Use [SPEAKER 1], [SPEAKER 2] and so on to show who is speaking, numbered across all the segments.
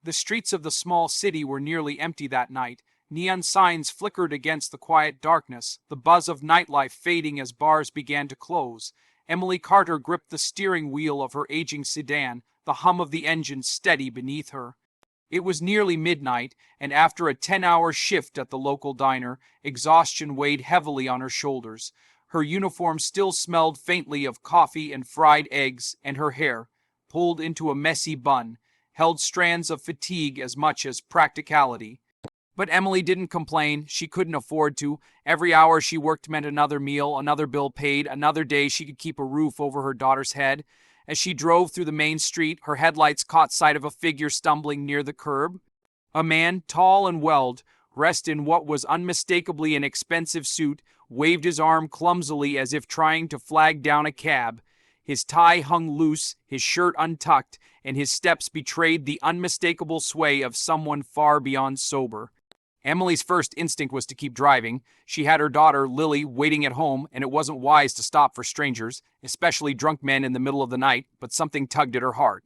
[SPEAKER 1] The streets of the small city were nearly empty that night. Neon signs flickered against the quiet darkness, the buzz of nightlife fading as bars began to close. Emily Carter gripped the steering wheel of her aging sedan, the hum of the engine steady beneath her. It was nearly midnight, and after a 10-hour shift at the local diner, exhaustion weighed heavily on her shoulders. Her uniform still smelled faintly of coffee and fried eggs, and her hair, pulled into a messy bun, held strands of fatigue as much as practicality. But Emily didn't complain. She couldn't afford to. Every hour she worked meant another meal, another bill paid, another day she could keep a roof over her daughter's head. As she drove through the main street, her headlights caught sight of a figure stumbling near the curb. A man, tall and welled, dressed in what was unmistakably an expensive suit, waved his arm clumsily as if trying to flag down a cab. His tie hung loose, his shirt untucked, and his steps betrayed the unmistakable sway of someone far beyond sober. Emily's first instinct was to keep driving. She had her daughter, Lily, waiting at home, and it wasn't wise to stop for strangers, especially drunk men in the middle of the night, but something tugged at her heart.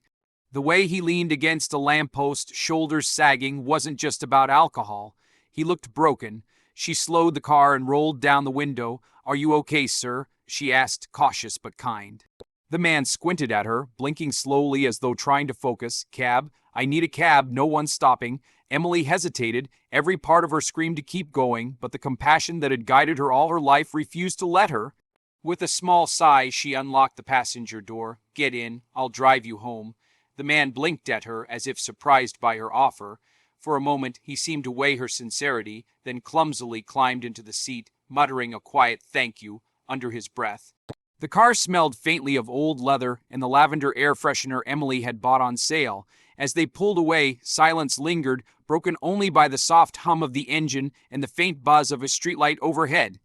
[SPEAKER 1] The way he leaned against a lamppost, shoulders sagging, wasn't just about alcohol. He looked broken. She slowed the car and rolled down the window. "Are you okay, sir?" she asked, cautious but kind. The man squinted at her, blinking slowly as though trying to focus. "Cab. I need a cab. No one's stopping." Emily hesitated. Every part of her screamed to keep going, but the compassion that had guided her all her life refused to let her. With a small sigh, she unlocked the passenger door. "Get in. I'll drive you home." The man blinked at her as if surprised by her offer. For a moment, he seemed to weigh her sincerity, then clumsily climbed into the seat, muttering a quiet "thank you" under his breath. The car smelled faintly of old leather and the lavender air freshener Emily had bought on sale. As they pulled away, silence lingered, broken only by the soft hum of the engine and the faint buzz of a streetlight overhead.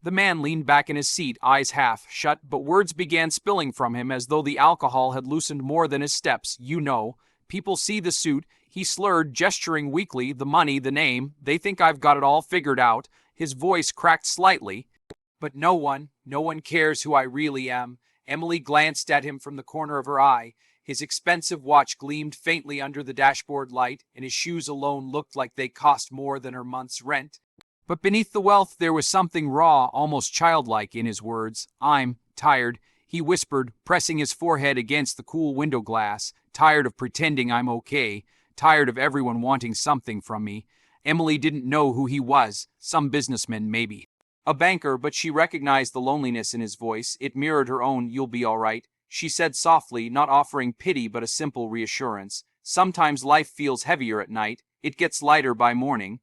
[SPEAKER 1] The man leaned back in his seat, eyes half shut, but words began spilling from him as though the alcohol had loosened more than his steps. "You know. People see the suit." He slurred, gesturing weakly. "The money, the name. They think I've got it all figured out." His voice cracked slightly. "But no one cares who I really am." Emily glanced at him from the corner of her eye. His expensive watch gleamed faintly under the dashboard light, and his shoes alone looked like they cost more than her month's rent. But beneath the wealth there was something raw, almost childlike in his words. "I'm tired," he whispered, pressing his forehead against the cool window glass. "Tired of pretending I'm okay. Tired of everyone wanting something from me." Emily didn't know who he was. Some businessman, maybe. A banker, but she recognized the loneliness in his voice. It mirrored her own. "You'll be all right," she said softly, not offering pity but a simple reassurance. "Sometimes life feels heavier at night. It gets lighter by morning."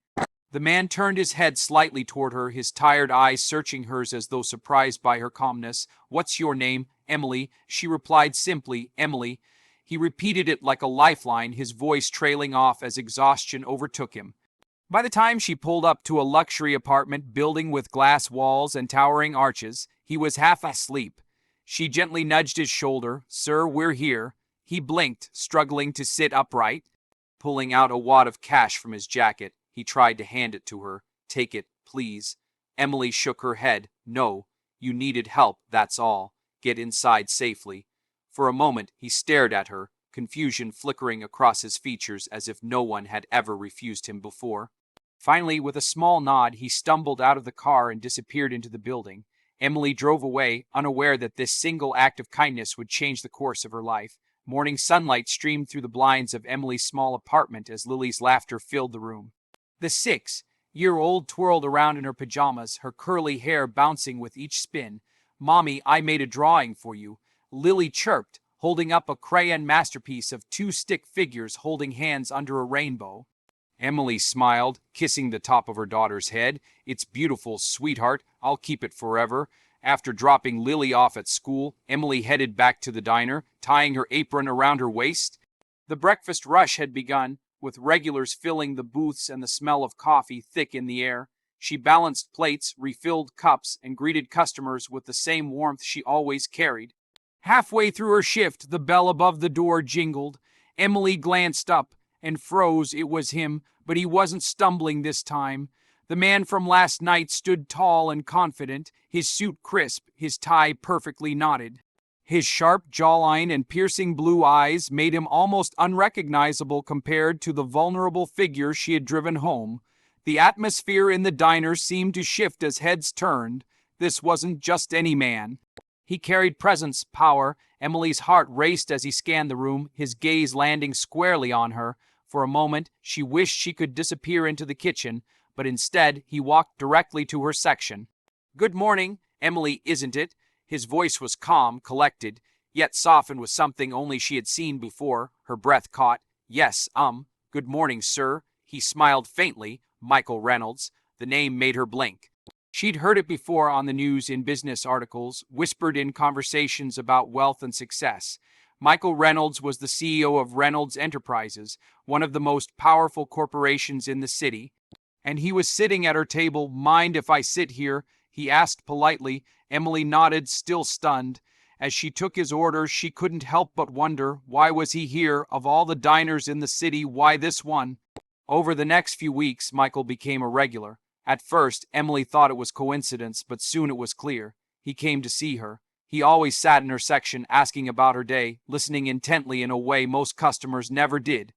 [SPEAKER 1] The man turned his head slightly toward her, his tired eyes searching hers as though surprised by her calmness. "What's your name?" "Emily." She replied simply, "Emily." He repeated it like a lifeline, his voice trailing off as exhaustion overtook him. By the time she pulled up to a luxury apartment building with glass walls and towering arches, he was half asleep. She gently nudged his shoulder. "Sir, we're here." He blinked, struggling to sit upright. Pulling out a wad of cash from his jacket, he tried to hand it to her. "Take it, please." Emily shook her head. "No, you needed help, that's all. Get inside safely." For a moment, he stared at her, confusion flickering across his features as if no one had ever refused him before. Finally, with a small nod, he stumbled out of the car and disappeared into the building. Emily drove away, unaware that this single act of kindness would change the course of her life. Morning sunlight streamed through the blinds of Emily's small apartment as Lily's laughter filled the room. The 6-year-old twirled around in her pajamas, her curly hair bouncing with each spin. "Mommy, I made a drawing for you," Lily chirped, holding up a crayon masterpiece of two stick figures holding hands under a rainbow. Emily smiled, kissing the top of her daughter's head. "It's beautiful, sweetheart. I'll keep it forever." After dropping Lily off at school, Emily headed back to the diner, tying her apron around her waist. The breakfast rush had begun, with regulars filling the booths and the smell of coffee thick in the air. She balanced plates, refilled cups, and greeted customers with the same warmth she always carried. Halfway through her shift, the bell above the door jingled. Emily glanced up and froze. It was him, but he wasn't stumbling this time. The man from last night stood tall and confident, his suit crisp, his tie perfectly knotted. His sharp jawline and piercing blue eyes made him almost unrecognizable compared to the vulnerable figure she had driven home. The atmosphere in the diner seemed to shift as heads turned. This wasn't just any man. He carried presence, power. Emily's heart raced as he scanned the room, his gaze landing squarely on her. For a moment, she wished she could disappear into the kitchen, but instead, he walked directly to her section. "Good morning, Emily, isn't it?" His voice was calm, collected, yet softened with something only she had seen before. Her breath caught. "Yes, good morning, sir." He smiled faintly. Michael Reynolds. The name made her blink. She'd heard it before on the news, in business articles, whispered in conversations about wealth and success. Michael Reynolds was the CEO of Reynolds Enterprises, one of the most powerful corporations in the city. And he was sitting at her table. "Mind if I sit here?" he asked politely. Emily nodded, still stunned. As she took his orders, she couldn't help but wonder, why was he here? Of all the diners in the city, why this one? Over the next few weeks, Michael became a regular. At first, Emily thought it was coincidence, but soon it was clear. He came to see her. He always sat in her section, asking about her day, listening intently in a way most customers never did.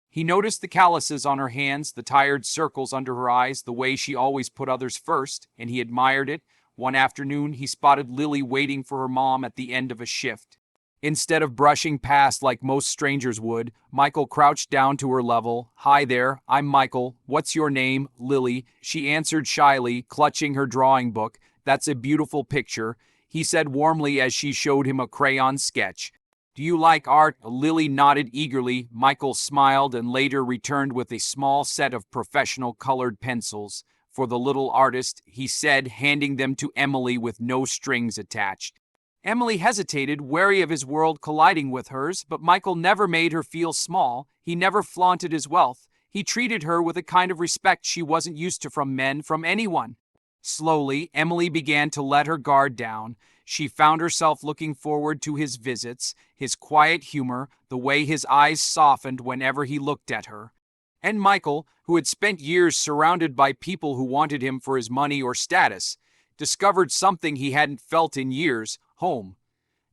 [SPEAKER 1] He noticed the calluses on her hands, the tired circles under her eyes, the way she always put others first, and he admired it. One afternoon, he spotted Lily waiting for her mom at the end of a shift. Instead of brushing past like most strangers would, Michael crouched down to her level. "Hi there, I'm Michael. What's your name?" "Lily," she answered shyly, clutching her drawing book. "That's a beautiful picture," he said warmly as she showed him a crayon sketch. "Do you like art?" Lily nodded eagerly. Michael smiled and later returned with a small set of professional colored pencils. "For the little artist," he said, handing them to Emily with no strings attached. Emily hesitated, wary of his world colliding with hers, but Michael never made her feel small. He never flaunted his wealth. He treated her with a kind of respect she wasn't used to from men, from anyone. Slowly, Emily began to let her guard down. She found herself looking forward to his visits, his quiet humor, the way his eyes softened whenever he looked at her. And Michael, who had spent years surrounded by people who wanted him for his money or status, discovered something he hadn't felt in years: home.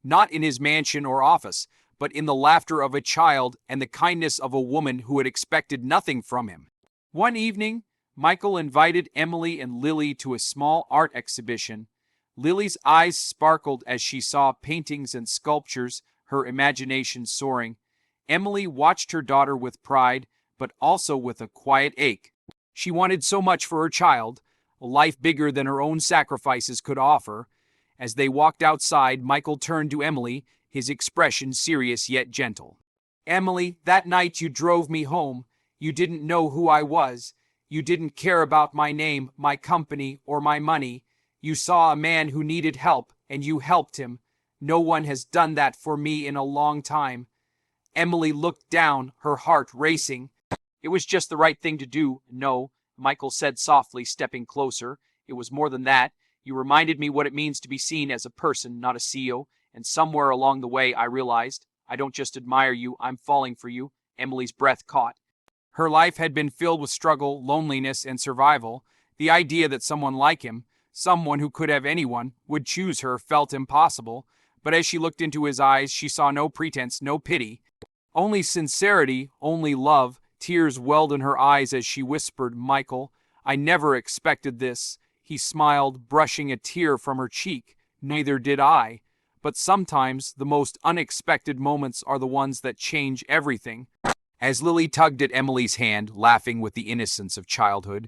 [SPEAKER 1] Not in his mansion or office, but in the laughter of a child and the kindness of a woman who had expected nothing from him. One evening, Michael invited Emily and Lily to a small art exhibition. Lily's eyes sparkled as she saw paintings and sculptures, her imagination soaring. Emily watched her daughter with pride, but also with a quiet ache. She wanted so much for her child, a life bigger than her own sacrifices could offer. As they walked outside, Michael turned to Emily, his expression serious yet gentle. "Emily, that night you drove me home. You didn't know who I was. You didn't care about my name, my company, or my money. You saw a man who needed help, and you helped him. No one has done that for me in a long time." Emily looked down, her heart racing. "It was just the right thing to do." "No," Michael said softly, stepping closer. "It was more than that. You reminded me what it means to be seen as a person, not a CEO. And somewhere along the way, I realized, I don't just admire you, I'm falling for you." Emily's breath caught. Her life had been filled with struggle, loneliness, and survival. The idea that someone like him, someone who could have anyone, would choose her felt impossible. But as she looked into his eyes, she saw no pretense, no pity. Only sincerity, only love. Tears welled in her eyes as she whispered, "Michael, I never expected this." He smiled, brushing a tear from her cheek. "Neither did I. But sometimes the most unexpected moments are the ones that change everything." As Lily tugged at Emily's hand, laughing with the innocence of childhood,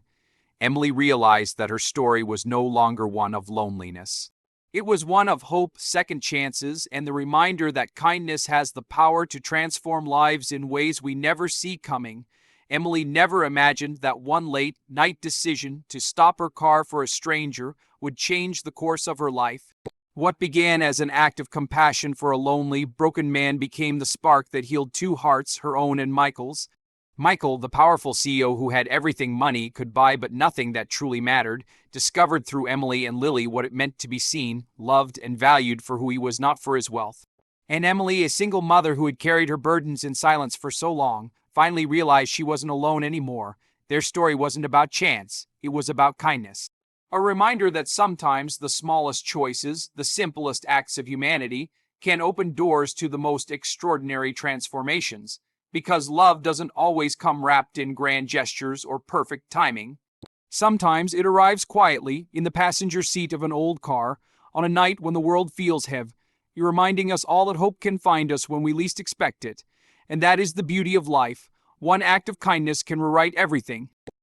[SPEAKER 1] Emily realized that her story was no longer one of loneliness. It was one of hope, second chances, and the reminder that kindness has the power to transform lives in ways we never see coming. Emily never imagined that one late-night decision to stop her car for a stranger would change the course of her life. What began as an act of compassion for a lonely, broken man became the spark that healed two hearts, her own and Michael's. Michael, the powerful CEO who had everything money could buy but nothing that truly mattered, discovered through Emily and Lily what it meant to be seen, loved, and valued for who he was, not for his wealth. And Emily, a single mother who had carried her burdens in silence for so long, finally realized she wasn't alone anymore. Their story wasn't about chance, it was about kindness. A reminder that sometimes the smallest choices, the simplest acts of humanity, can open doors to the most extraordinary transformations, because love doesn't always come wrapped in grand gestures or perfect timing. Sometimes it arrives quietly in the passenger seat of an old car on a night when the world feels heavy, reminding us all that hope can find us when we least expect it. And that is the beauty of life. One act of kindness can rewrite everything.